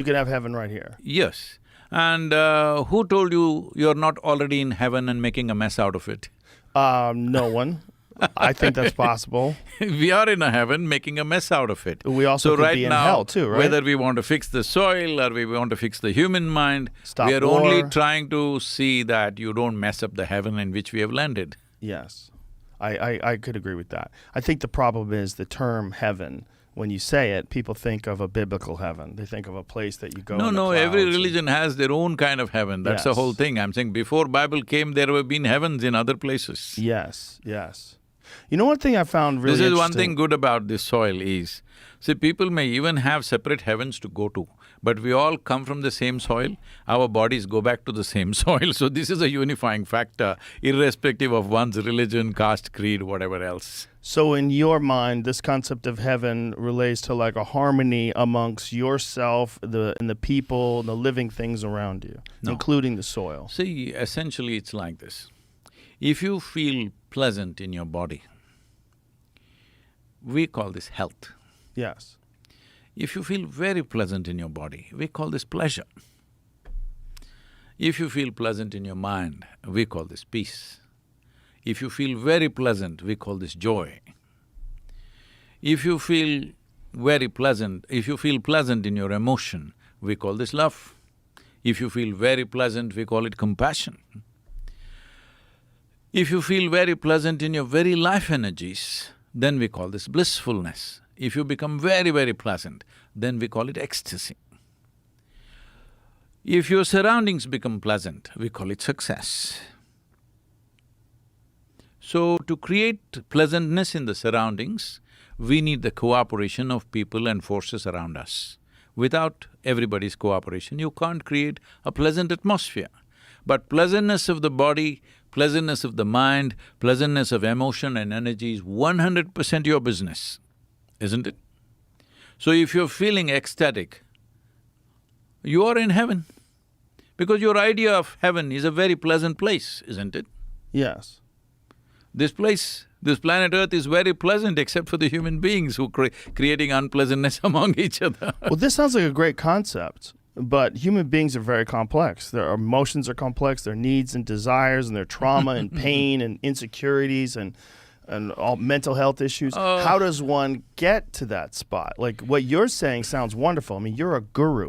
You can have heaven right here. Yes. And who told you you're not already in heaven and making a mess out of it? No one. I think that's possible. We are in a heaven making a mess out of it. We also So could right be in now, hell too, right? whether we want to fix the soil or we want to fix the human mind, Stop we are war. only trying to see that you don't mess up the heaven in which we have landed. Yes, I could agree with that. I think the problem is the term heaven. When you say it, people think of a biblical heaven. They think of a place that you go in the No, every clouds religion has their own kind of heaven, that's the Yes. whole thing. I'm saying before Bible came, there have been heavens in other places. Yes, yes. You know, one thing I found really This is one interesting- thing good about this soil is, see, people may even have separate heavens to go to, but we all come from the same soil, our bodies go back to the same soil, so this is a unifying factor, irrespective of one's religion, caste, creed, whatever else. So in your mind, this concept of heaven relates to like a harmony amongst yourself, and the people, the living things around you, No. including the soil. See, essentially it's like this. If you feel pleasant in your body, we call this health. Yes. If you feel very pleasant in your body, we call this pleasure. If you feel pleasant in your mind, we call this peace. If you feel very pleasant, we call this joy. If you feel if you feel pleasant in your emotion, we call this love. If you feel very pleasant, we call it compassion. If you feel very pleasant in your very life energies, then we call this blissfulness. If you become very, very pleasant, then we call it ecstasy. If your surroundings become pleasant, we call it success. So, to create pleasantness in the surroundings, we need the cooperation of people and forces around us. Without everybody's cooperation, you can't create a pleasant atmosphere. But pleasantness of the body, pleasantness of the mind, pleasantness of emotion and energy is 100% your business, isn't it? So if you're feeling ecstatic, you are in heaven. Because your idea of heaven is a very pleasant place, isn't it? Yes. This place, this planet Earth is very pleasant except for the human beings who creating unpleasantness among each other. Well, this sounds like a great concept, but human beings are very complex. Their emotions are complex, their needs and desires and their trauma and pain and insecurities and all mental health issues. How does one get to that spot? Like, what you're saying sounds wonderful. I mean, you're a guru.